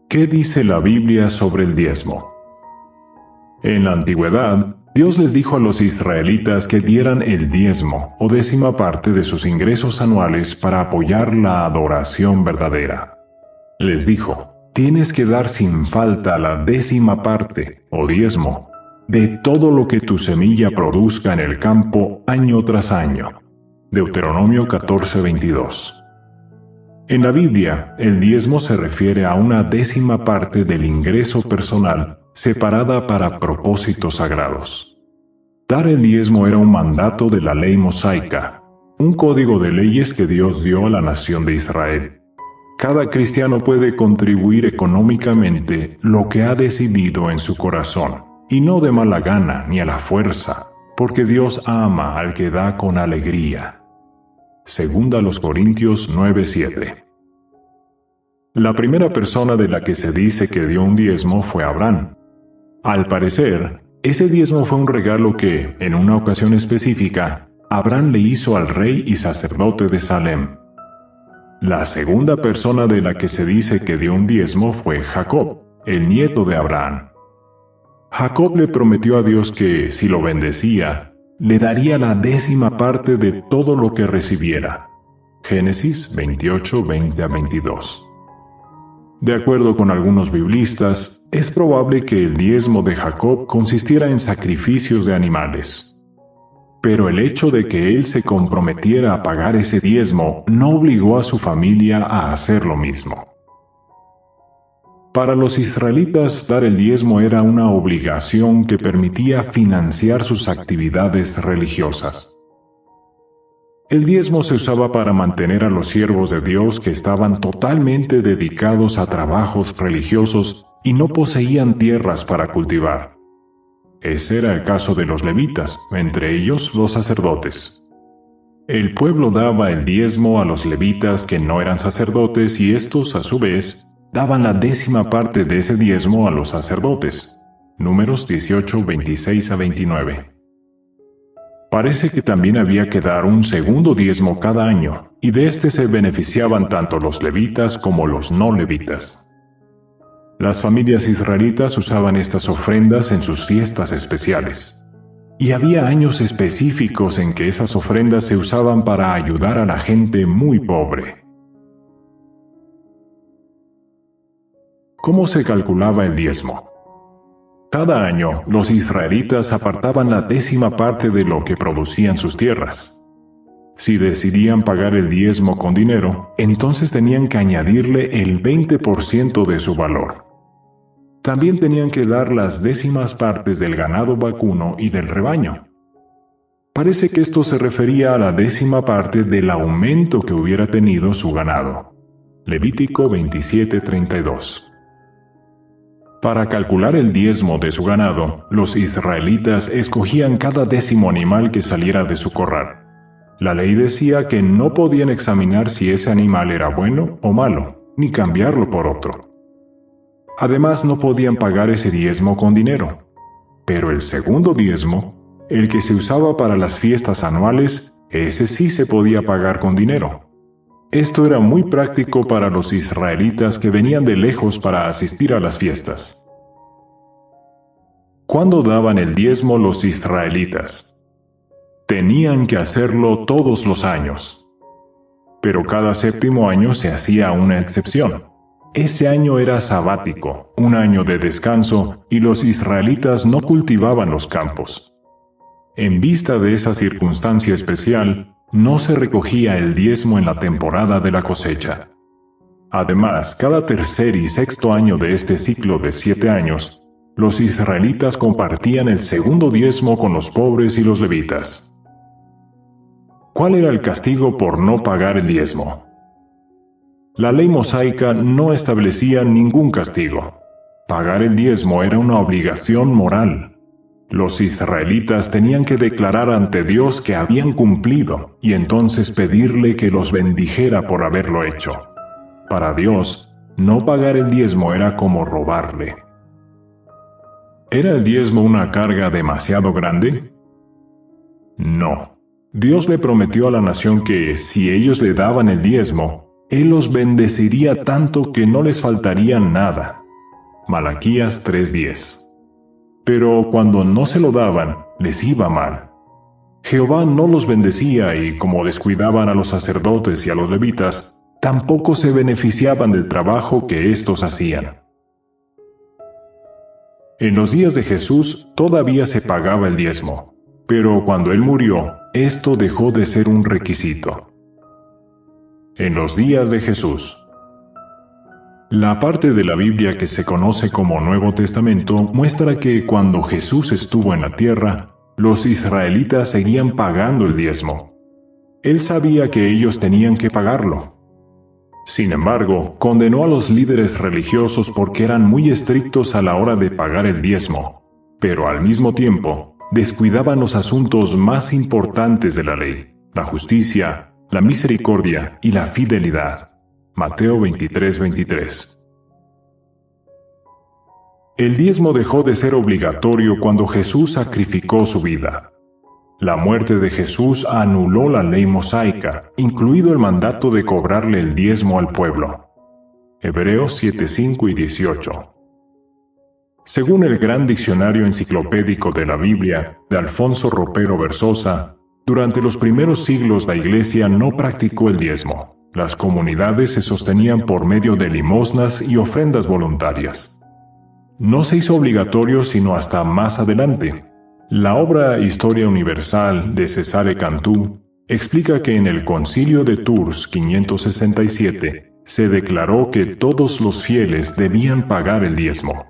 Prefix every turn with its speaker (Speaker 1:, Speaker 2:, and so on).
Speaker 1: ¿Qué dice la Biblia sobre el diezmo? En la antigüedad, Dios les dijo a los israelitas que dieran el diezmo o décima parte de sus ingresos anuales para apoyar la adoración verdadera. Les dijo, tienes que dar sin falta la décima parte o diezmo de todo lo que tu semilla produzca en el campo año tras año. Deuteronomio 14:22. En la Biblia, el diezmo se refiere a una décima parte del ingreso personal separada para propósitos sagrados. Dar el diezmo era un mandato de la ley mosaica, un código de leyes que Dios dio a la nación de Israel. Cada cristiano puede contribuir económicamente lo que ha decidido en su corazón, y no de mala gana ni a la fuerza, porque Dios ama al que da con alegría. Segunda los Corintios 9:7. La primera persona de la que se dice que dio un diezmo fue Abraham. Al parecer, ese diezmo fue un regalo que, en una ocasión específica, Abraham le hizo al rey y sacerdote de Salem. La segunda persona de la que se dice que dio un diezmo fue Jacob, el nieto de Abraham. Jacob le prometió a Dios que, si lo bendecía, le daría la décima parte de todo lo que recibiera. Génesis 28, 20-22. De acuerdo con algunos biblistas, es probable que el diezmo de Jacob consistiera en sacrificios de animales. Pero el hecho de que él se comprometiera a pagar ese diezmo no obligó a su familia a hacer lo mismo. Para los israelitas, dar el diezmo era una obligación que permitía financiar sus actividades religiosas. El diezmo se usaba para mantener a los siervos de Dios que estaban totalmente dedicados a trabajos religiosos y no poseían tierras para cultivar. Ese era el caso de los levitas, entre ellos los sacerdotes. El pueblo daba el diezmo a los levitas que no eran sacerdotes y estos, a su vez, daban la décima parte de ese diezmo a los sacerdotes. Números 18, 26-29. Parece que también había que dar un segundo diezmo cada año, y de este se beneficiaban tanto los levitas como los no levitas. Las familias israelitas usaban estas ofrendas en sus fiestas especiales. Y había años específicos en que esas ofrendas se usaban para ayudar a la gente muy pobre. ¿Cómo se calculaba el diezmo? Cada año, los israelitas apartaban la décima parte de lo que producían sus tierras. Si decidían pagar el diezmo con dinero, entonces tenían que añadirle el 20% de su valor. También tenían que dar las décimas partes del ganado vacuno y del rebaño. Parece que esto se refería a la décima parte del aumento que hubiera tenido su ganado. Levítico 27:32. Para calcular el diezmo de su ganado, los israelitas escogían cada décimo animal que saliera de su corral. La ley decía que no podían examinar si ese animal era bueno o malo, ni cambiarlo por otro. Además, no podían pagar ese diezmo con dinero. Pero el segundo diezmo, el que se usaba para las fiestas anuales, ese sí se podía pagar con dinero. Esto era muy práctico para los israelitas que venían de lejos para asistir a las fiestas. ¿Cuándo daban el diezmo los israelitas? Tenían que hacerlo todos los años. Pero cada séptimo año se hacía una excepción. Ese año era sabático, un año de descanso, y los israelitas no cultivaban los campos. En vista de esa circunstancia especial, no se recogía el diezmo en la temporada de la cosecha. Además, cada tercer y sexto año de este ciclo de 7 años, los israelitas compartían el segundo diezmo con los pobres y los levitas. ¿Cuál era el castigo por no pagar el diezmo? La ley mosaica no establecía ningún castigo. Pagar el diezmo era una obligación moral. Los israelitas tenían que declarar ante Dios que habían cumplido y entonces pedirle que los bendijera por haberlo hecho. Para Dios, no pagar el diezmo era como robarle. ¿Era el diezmo una carga demasiado grande? No. Dios le prometió a la nación que, si ellos le daban el diezmo, Él los bendeciría tanto que no les faltaría nada. Malaquías 3:10. Pero cuando no se lo daban, les iba mal. Jehová no los bendecía y como descuidaban a los sacerdotes y a los levitas, tampoco se beneficiaban del trabajo que éstos hacían. En los días de Jesús todavía se pagaba el diezmo, pero cuando Él murió, esto dejó de ser un requisito. En los días de Jesús. La parte de la Biblia que se conoce como Nuevo Testamento muestra que cuando Jesús estuvo en la tierra, los israelitas seguían pagando el diezmo. Él sabía que ellos tenían que pagarlo. Sin embargo, condenó a los líderes religiosos porque eran muy estrictos a la hora de pagar el diezmo, pero al mismo tiempo, descuidaban los asuntos más importantes de la ley, la justicia, la misericordia y la fidelidad. Mateo 23:23. El diezmo dejó de ser obligatorio cuando Jesús sacrificó su vida. La muerte de Jesús anuló la ley mosaica, incluido el mandato de cobrarle el diezmo al pueblo. Hebreos 7:5 y 18. Según el Gran Diccionario Enciclopédico de la Biblia, de Alfonso Ropero Versosa, durante los primeros siglos la Iglesia no practicó el diezmo. Las comunidades se sostenían por medio de limosnas y ofrendas voluntarias. No se hizo obligatorio sino hasta más adelante. La obra Historia Universal de Cesare Cantú explica que en el Concilio de Tours 567 se declaró que todos los fieles debían pagar el diezmo.